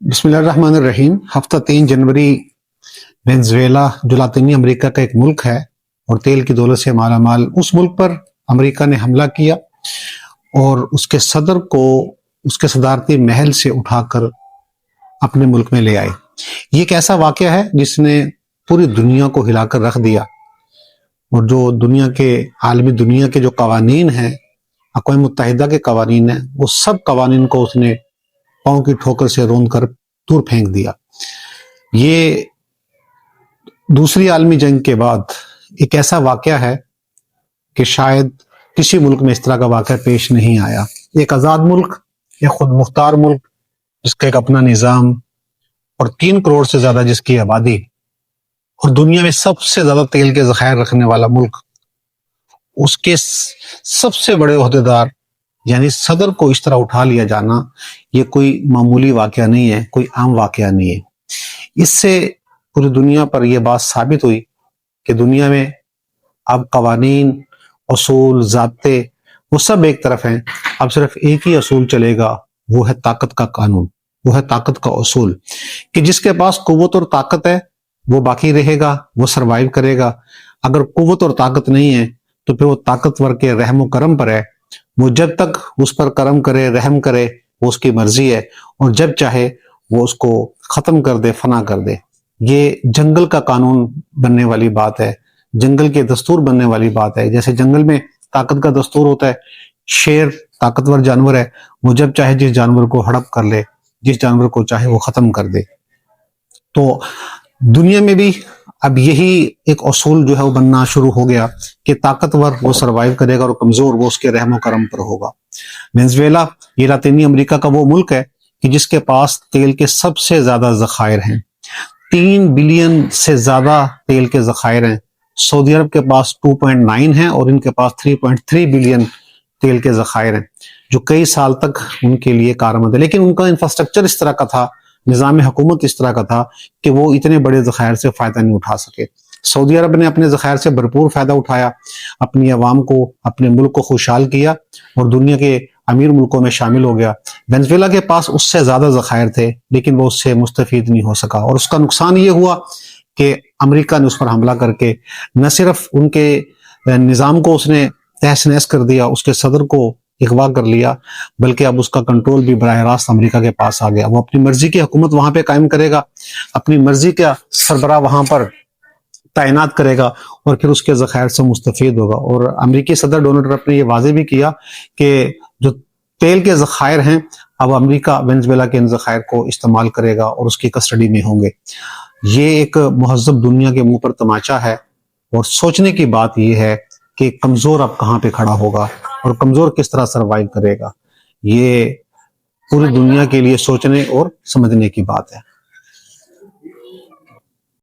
بسم اللہ الرحمن الرحیم۔ ہفتہ 3 جنوری وینزویلا جو لاطینی امریکہ کا ایک ملک ہے اور تیل کی دولت سے مالا مال، اس ملک پر امریکہ نے حملہ کیا اور اس کے صدر کو اس کے صدارتی محل سے اٹھا کر اپنے ملک میں لے آئے۔ یہ ایک ایسا واقعہ ہے جس نے پوری دنیا کو ہلا کر رکھ دیا، اور جو عالمی دنیا کے جو قوانین ہیں، اقوام متحدہ کے قوانین ہیں، وہ سب قوانین کو اس نے پاؤں کی ٹھوکر سے روند کر دور پھینک دیا۔ یہ دوسری عالمی جنگ کے بعد ایک ایسا واقعہ ہے کہ شاید کسی ملک میں اس طرح کا واقعہ پیش نہیں آیا۔ ایک آزاد ملک، ایک خود مختار ملک جس کا ایک اپنا نظام اور 3 کروڑ سے زیادہ جس کی آبادی، اور دنیا میں سب سے زیادہ تیل کے ذخائر رکھنے والا ملک، اس کے سب سے بڑے عہدیدار یعنی صدر کو اس طرح اٹھا لیا جانا، یہ کوئی معمولی واقعہ نہیں ہے، کوئی عام واقعہ نہیں ہے۔ اس سے پوری دنیا پر یہ بات ثابت ہوئی کہ دنیا میں اب قوانین، اصول، ضابطے وہ سب ایک طرف ہیں، اب صرف ایک ہی اصول چلے گا، وہ ہے طاقت کا قانون، وہ ہے طاقت کا اصول، کہ جس کے پاس قوت اور طاقت ہے وہ باقی رہے گا، وہ سروائیو کرے گا۔ اگر قوت اور طاقت نہیں ہے تو پھر وہ طاقتور کے رحم و کرم پر ہے، وہ جب تک اس پر کرم کرے، رحم کرے، وہ اس کی مرضی ہے، اور جب چاہے وہ اس کو ختم کر دے، فنا کر دے۔ یہ جنگل کا قانون بننے والی بات ہے، جنگل کے دستور بننے والی بات ہے۔ جیسے جنگل میں طاقت کا دستور ہوتا ہے، شیر طاقتور جانور ہے، وہ جب چاہے جس جانور کو ہڑپ کر لے، جس جانور کو چاہے وہ ختم کر دے۔ تو دنیا میں بھی اب یہی ایک اصول جو ہے وہ بننا شروع ہو گیا کہ طاقتور وہ سروائیو کرے گا اور کمزور وہ اس کے رحم و کرم پر ہوگا۔ وینزویلا یہ لاطینی امریکہ کا وہ ملک ہے کہ جس کے پاس تیل کے سب سے زیادہ ذخائر ہیں، 3 بلین سے زیادہ تیل کے ذخائر ہیں۔ سعودی عرب کے پاس 2.9 ہیں اور ان کے پاس 3.3 بلین تیل کے ذخائر ہیں، جو کئی سال تک ان کے لیے کارآمد ہے۔ لیکن ان کا انفراسٹرکچر اس طرح کا تھا، نظام حکومت اس طرح کا تھا کہ وہ اتنے بڑے ذخائر سے فائدہ نہیں اٹھا سکے۔ سعودی عرب نے اپنے ذخائر سے بھرپور فائدہ اٹھایا، اپنی عوام کو، اپنے ملک کو خوشحال کیا اور دنیا کے امیر ملکوں میں شامل ہو گیا۔ وینزویلا کے پاس اس سے زیادہ ذخائر تھے لیکن وہ اس سے مستفید نہیں ہو سکا، اور اس کا نقصان یہ ہوا کہ امریکہ نے اس پر حملہ کر کے نہ صرف ان کے نظام کو اس نے تہس نہس کر دیا، اس کے صدر کو اغوا کر لیا، بلکہ اب اس کا کنٹرول بھی براہ راست امریکہ کے پاس آ گیا۔ وہ اپنی مرضی کی حکومت وہاں پہ قائم کرے گا، اپنی مرضی کا سربراہ وہاں پر تعینات کرے گا اور پھر اس کے ذخائر سے مستفید ہوگا۔ اور امریکی صدر ڈونلڈ ٹرمپ نے یہ واضح بھی کیا کہ جو تیل کے ذخائر ہیں اب امریکہ وینزویلا کے ان ذخائر کو استعمال کرے گا اور اس کی کسٹڈی میں ہوں گے۔ یہ ایک مہذب دنیا کے منہ پر تماچا ہے، اور سوچنے کی بات یہ ہے کہ کمزور اب کہاں پہ کھڑا ہوگا اور کمزور کس طرح سروائیو کرے گا۔ یہ پوری دنیا کے لیے سوچنے اور سمجھنے کی بات ہے۔